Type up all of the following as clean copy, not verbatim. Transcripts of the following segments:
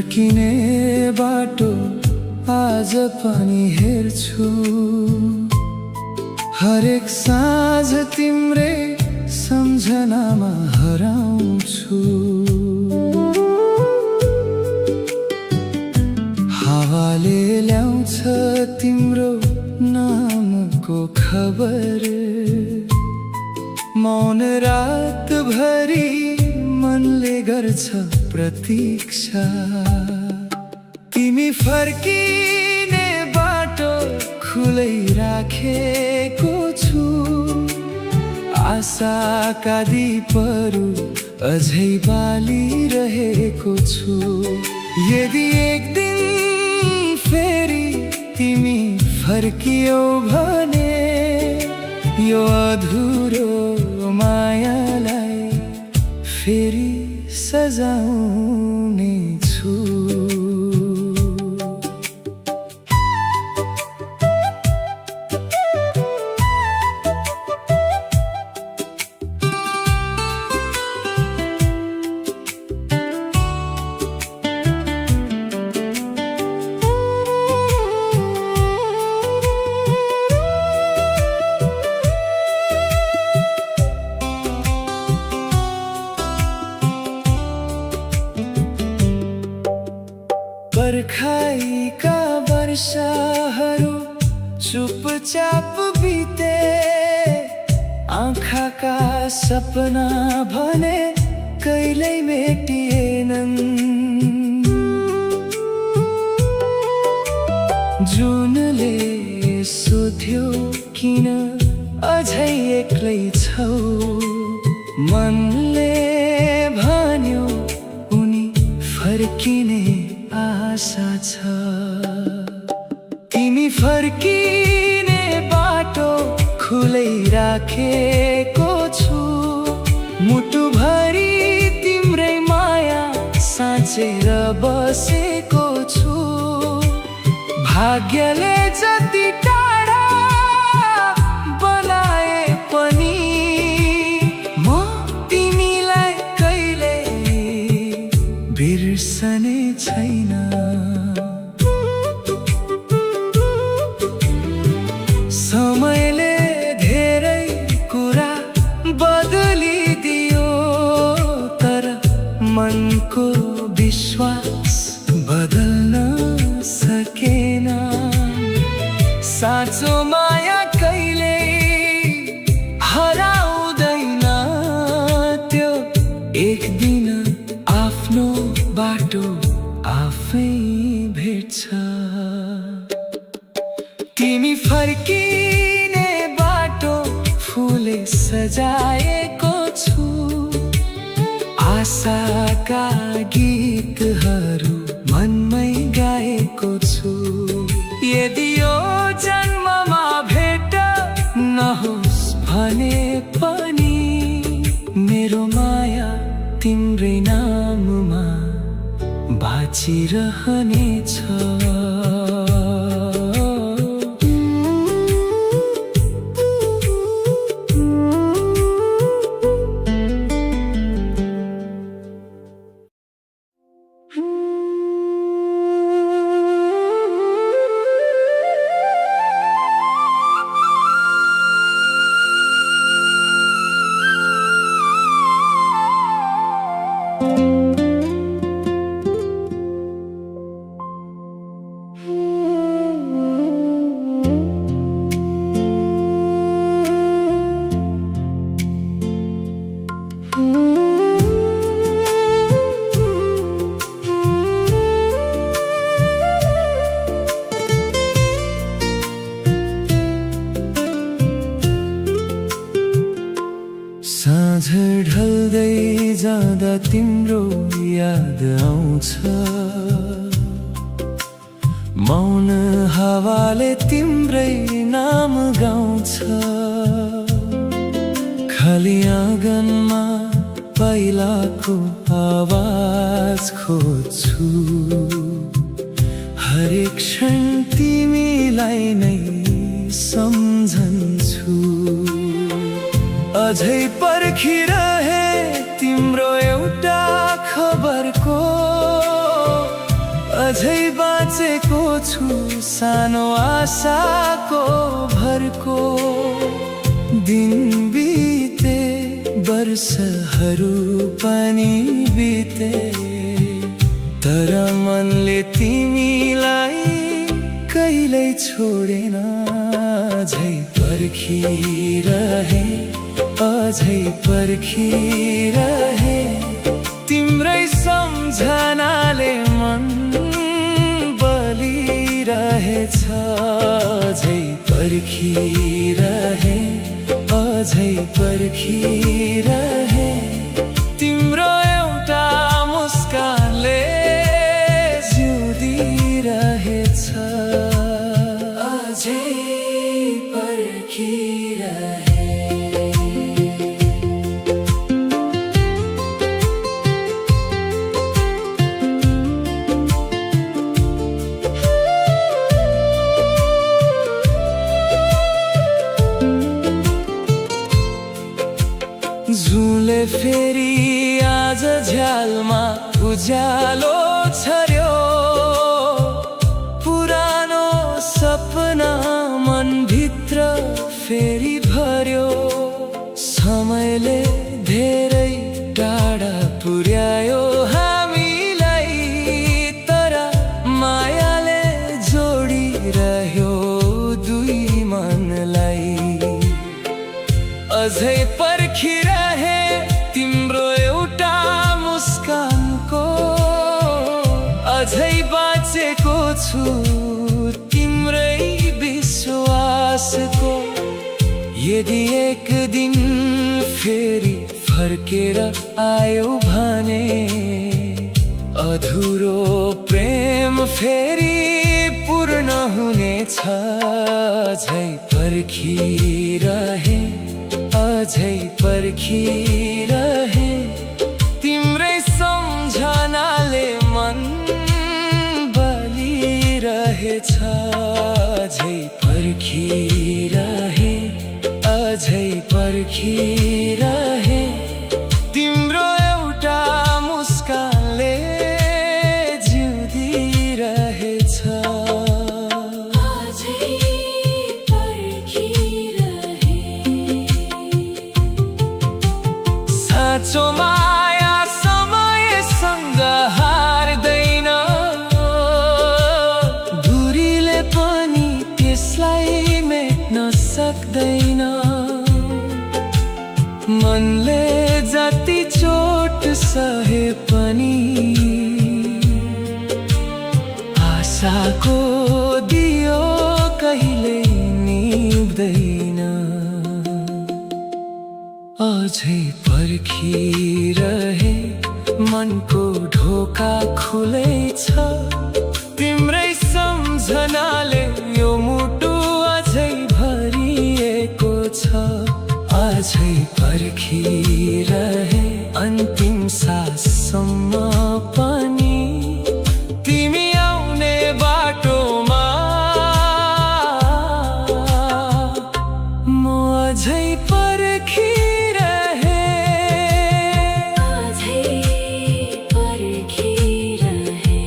फर्किने बाटो आज पनि हेर्छु। हरेक साँझ तिम्रै सम्झनामा हराउँछु। हावाले ल्याउँछ तिम्रो नामको खबर। मौन रातभरि मनले गर्छ प्रतीक्षा। तिमी फर्किने बाटो खुलै राखेको छु। आशाका दीपहरू अझै बालिरहेको छु। यदि एक दिन फेरि तिमी फर्कियौ भने यो अधुरो मायालाई फेरि सजाउने छु। बर्खाइका वर्षाहरू चुपचाप बिते। आँखाका सपना भने कहिल्यै मेटिएनन्। जुनले सोध्यो किन अझै एक्लै छौ। मनले भन्यो उनी फर्किने आशा छ। तिमी फर्किने बाटो खुलै राखेको छु। मुटुभरि तिम्रै माया साँचेर बसेको छु। भाग्यले जति टाढा बनाए पनि म तिमीलाई कहिल्यै बिर्सने छैन। समयले धेरै कुरा बदलिदियो तर मनको विश्वास बदल्न सकेन। साँचो माया कहिल्यै हराउँदैन। त्यो एक दिन आफ्नो बाटो आफै भेट्छ। तिमी फर्किने बाटो फुलले सजाएको छु। आशाका गीतहरू मनमै गाएको छु। यदि यो जन्ममा भेट नहोस् भने पनि मेरो माया तिम्रै नाममा बाँचिरहनेछ। साँझ ढल्दै जाँदा तिम्रो याद आउँछ। मौन हावाले तिम्रै नाम गाउँछ। खाली आँगनमा पहिलाको आवाज खोज्छु। हरेक क्षण तिमीलाई नै सम्झन्छु। अझै पर्खिरहे तिम्रो एउटा खबरको। अझै बाँचेको छु सानो आशाको भरको। दिन बिते वर्षहरू पनि बिते, तर मनले तिमीलाई कहिल्यै छोडेन। अझै पर्खिरहे, अझै पर्खिरहे, तिम्रै सम्झनाले मन बलिरहेछ। अझै पर्खिरहे, अझै पर्खिरहे, तिम्रो एउटा मुस्कानले जिउँदिरहेछ। अझै पर्खिरहे। झुले फेरि आज झ्यालमा उज्यालो छर्यो, पुरानो सपना मनभित्र फेरि भर्यो। समयले धेरै टाढा पुर्यायो हामीलाई, तर मायाले जोडिरह्यो दुई मनलाई। अझै पर्खिरहे तिम्रो एउटा मुस्कानको, अझै बाँचेको छु तिम्रै विश्वासको। यदि एक दिन फेरि फर्केर आयो भने, अधुरो प्रेम फेरि पूर्ण हुनेछ। अझै पर्खिरहे, अझै पर्खिरहे, तिम्रै सम्झनाले मन बलिरहेछ। अझै पर्खिरहे, अझै पर्खिरहे, तिम्रो एउटा मुस्कानले जिउँदिरहेछ। साँचो माया समयसँग हार्दैन, दूरीले पनि त्यसलाई मेट्न सक्दैन। मनले जति चोट सहे पनि आशाको दियो कहिल्यै निभ्दैन। अझै पर्खिरहे, मनको ढोका खुलै छ, तिम्रै सम्झनाले यो मुटु अझै भरिएको छ। अझै पर्खिरहे, अन्तिम साससम्म पनि तिमी आउने बाटोमा म अझै पर्खिरहे। अझै पर्खिरहे,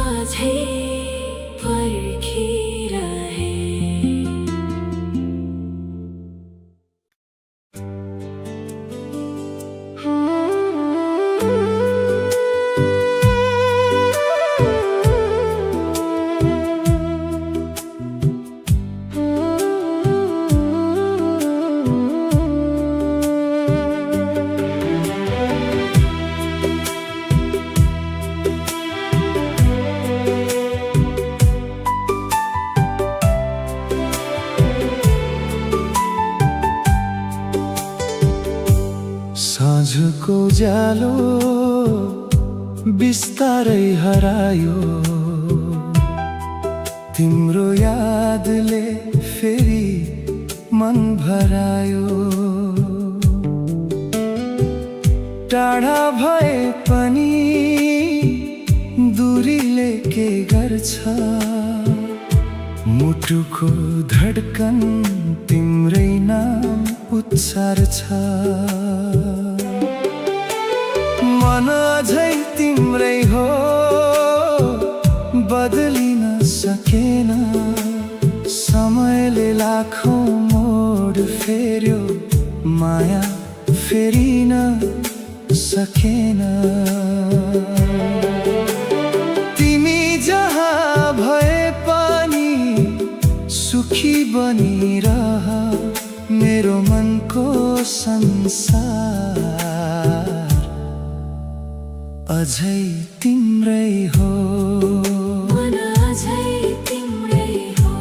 अझै पर्खिरहे। साँझको उज्यालो बिस्तारै हरायो, तिम्रो यादले फेरि मन भरायो। टाढा भए पनि दूरीले के गर्छ, मुटुको धड्कन तिम्रै नाम उच्चार्छ। मन अझै तिम्रै हो, बदलिन सकेन। समयले लाखौं मोड फेर्यो, माया फेरिन सकेन। तिमी जहाँ भए पनि सुखी बनिरह, मेरो मनको संसार अझै तिम्रै हो। मन अझै तिम्रै हो।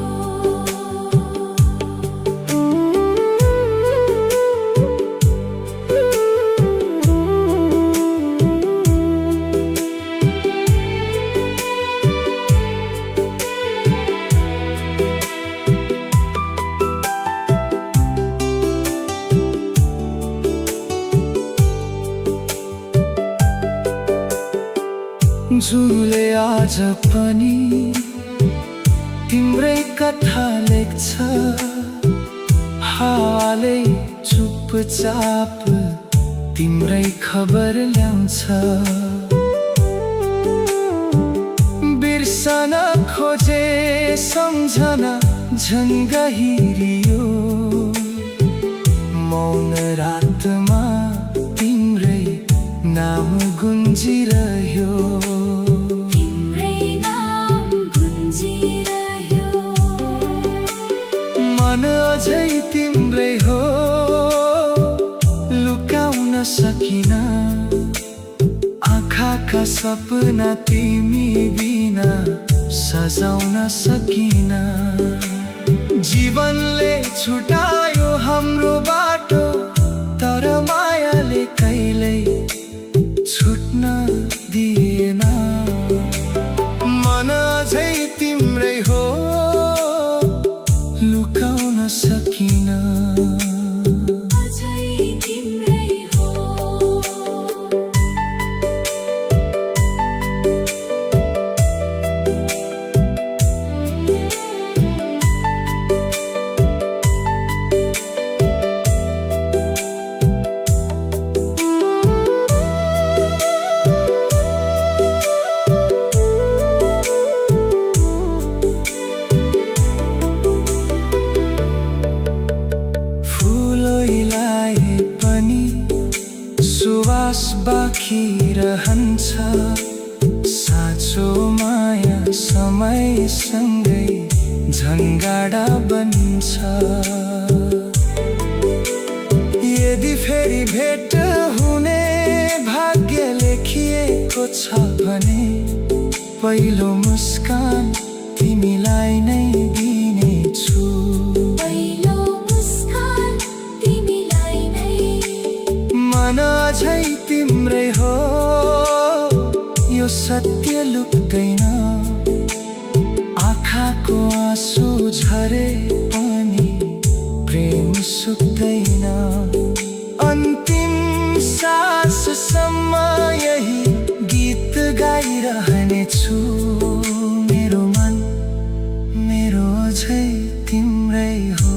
जुनले आज पनि तिम्रै कथा लेख्छ, हावाले चुपचाप तिम्रै खबर ल्याउँछ। बिर्सन खोजे सम्झना झन् गहिरियो, मौन रातमा तिम्रै नाम गुन्जिरह्यो। मन अझै तिम्रै हो, लुकाउन सकिन। आँखाका सपना तिमी बिना सजाउन सकिन। जीवनले छुटायो हाम्रो बाटो, तर मायाले कहिल्यै छुट्न दिएन। मन अझै तिम्रै हो, लुकाउन सकिन। अझै तिम्रै हो। सुवास बाँकी रहन्छ, साँचो माया समयसँगै झङ्गाडा बन्छ। यदि फेरि भेट हुने भाग्य लेखिएको छ भने, पहिलो मुस्कान तिमीलाई नै दिनेछु। मन अझै तिम्रै हो, यो सत्य लुक्दैन। आँखाको आँसु झरे पनि प्रेम सुक्दैन। अन्तिम साससम्म यही गीत गाइरहनेछु। मेरो मन मेरो अझै तिम्रै हो।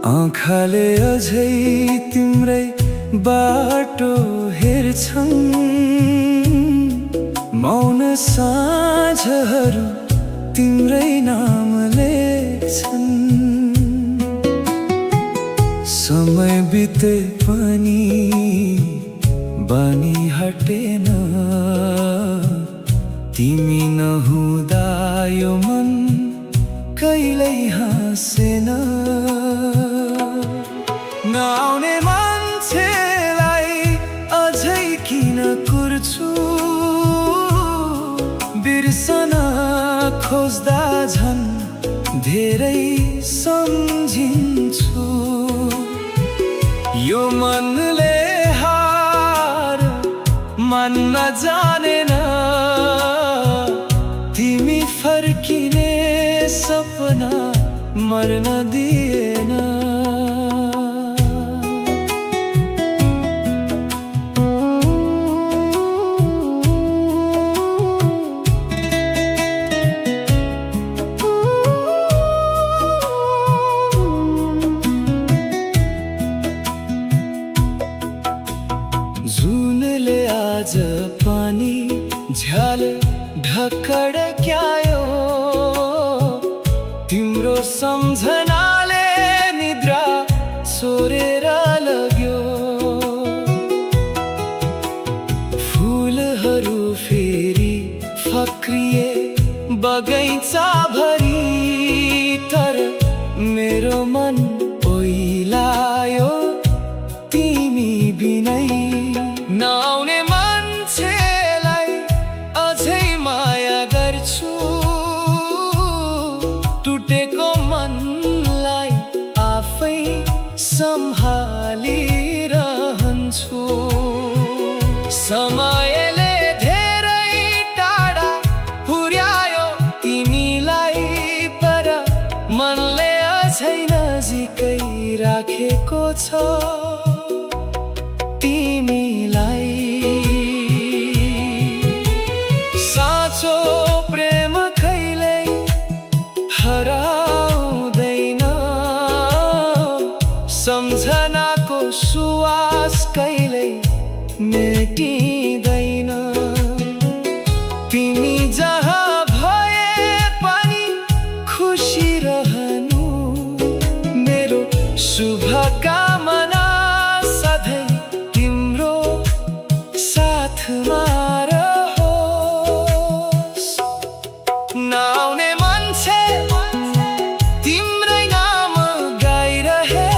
आँखाले अझै तिम्रै बाटो हेर्छन्, मौन साँझहरू तिम्रै नाम लेख्छन्। समय बिते पनि बानी हटेन, तिमी नहुँदा यो मन कहिल्यै हाँसेन। नआउने मान्छेलाई अझै किन कुर्छु, बिर्सन खोज्दा झन् धेरै सम्झिन्छु। यो मनले हार मान्न जानेन, तिमी फर्किने सपना मर्न दिएन। जुनले आज पानी झ्याल ढकड्क्यायो, तिम्रो सम्झनाले निद्रा चोरेर लग्यो। फुलहरू फेरि फक्रिए बगैँचा भरी, तर मेरो मन ओइलायो तिमी बिनै। नआउने मान्छेलाई अझै माया गर्छु, टुटेको मनलाई आफै सम्हालिरहन्छु। समयले धेरै टाढा पुर्यायो तिमीलाई, पर मनले अझै नजिकै राखेको छ तिमीलाई। साँचो प्रेम कहिल्यै हराउँदैन, सम्झनाको सुवास कहिल्यै मेटिँदैन। तिमी जहाँ भए पनि खुसी रहनु, मेरो शुभकामना सधैँ तिम्रो साथमा रहोस्। नआउने मान्छे तिम्रै नाम गाइरहे,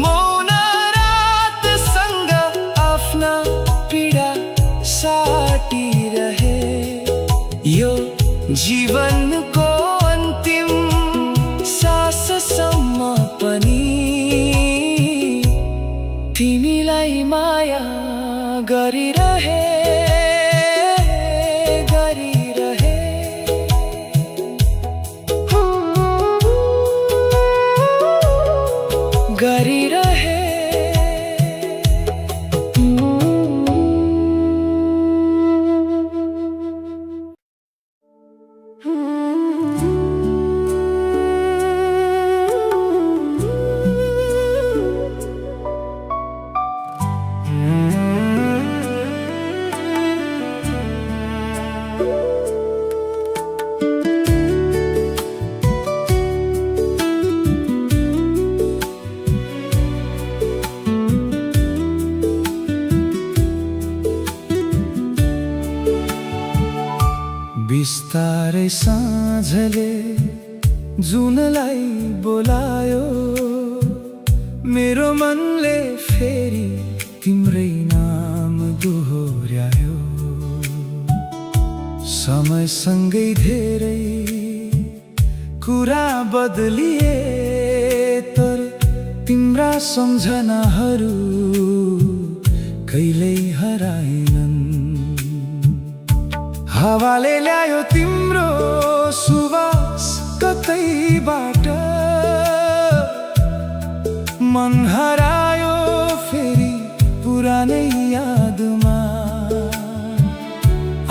मौन रातसँग आफ्ना पीडा साटिरहे। यो जीवनको अन्तिम साससम्म पनि तिमीलाई माया गरिरहे, गरिरहे। गरिरहे। बिस्तारै साँझले जुनलाई बोलायो, मेरो मनले फेरि तिम्रै नाम दोहोर्यायो। समयसँगै धेरै कुरा बदलिए, तर तिम्रा सम्झनाहरू कहिल्यै हराएनन्। हावाले ल्यायो तिम्रो सुवास कतैबाट, मन हरायो फेरि पुरानै यादमा।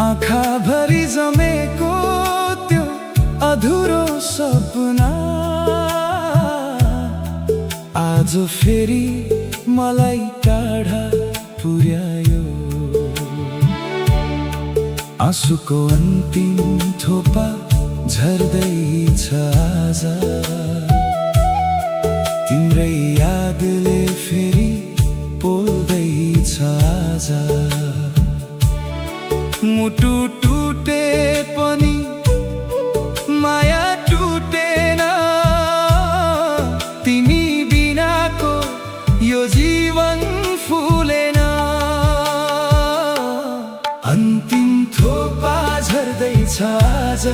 आँखाभरि जमेको त्यो अधुरो सपना आज फेरि मलाई टाढा पुर्यायो। आँसुको अन्तिम थोपा झर्दैछ आज, तिम्रै यादले फेरि पोल्दैछ आज। मुटु टुटे पनि माया मन फुलेन। अन्तिम थोपा झर्दैछ आज,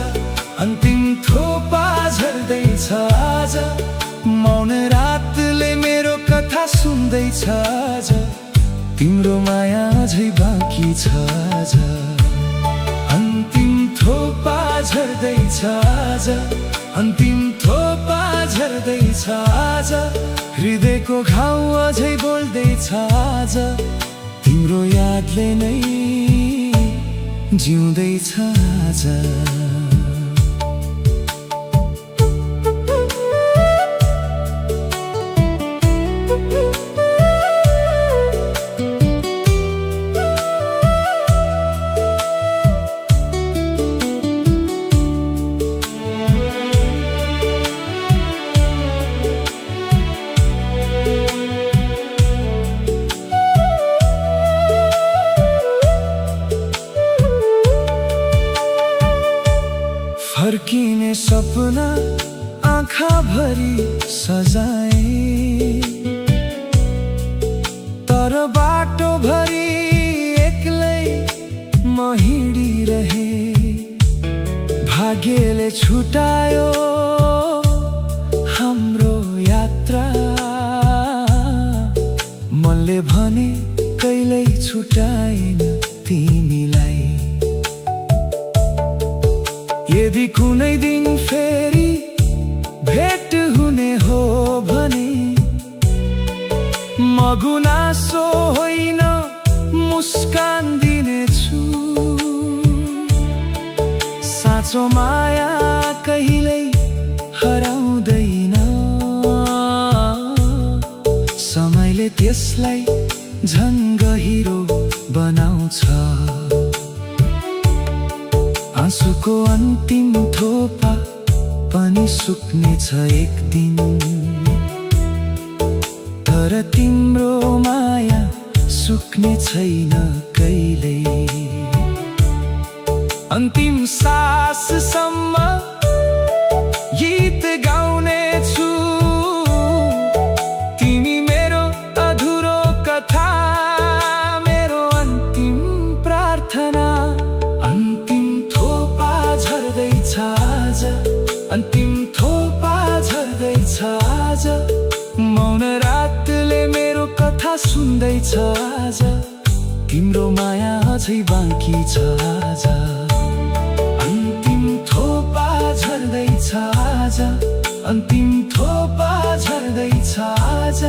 अन्तिम थोपा झर्दैछ आज। मौन रातले मेरो कथा सुन्दैछ आज, तिम्रो माया अझै बाँकी छ आज। अन्तिम थोपा झर्दैछ आज, अन्तिम थोपा झर्दैछ आज। हृदयको घाउ अझै बोल्दैछ आज, तिम्रो यादले नै जिउँदैछ आज। फर्किने सपना आँखा भरी सजाए, तर बाटो भरी एक्लै म हिँडिरहे। भाग्यले छुटायो हाम्रो यात्रा, मनले भने कहिल्यै छुटाएन तिमीलाई। यदि कुनै दिन फेरि भेट हुने हो भने, म गुनासो होइन मुस्कान दिनेछु। साँचो माया कहिल्यै हराउँदैन, समयले त्यसलाई झन् गहिरो बनाउँछ। आँसुको अन्तिम थोपा पनि सुक्नेछ एक दिन, तर तिम्रो माया सुक्ने छैन कहिल्यै। अन्तिम साससम्म गीत गाउने छु, तिमी मेरो अधुरो कथा, मेरो अन्तिम प्रार्थना। अन्तिम थोपा झर्दैछ आज, अन्तिम थोपा झर्दैछ आज। मौन रातले मेरो कथा सुन्दैछ आज, तिम्रो माया अझै बाँकी छ आज। अन्तिम थोपा झर्दैछ आज, अन्तिम थोपा झर्दैछ आज।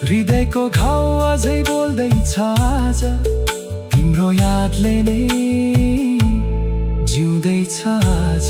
हृदयको घाउ अझै बोल्दैछ आज, तिम्रो यादले नै जिउँदैछ आज।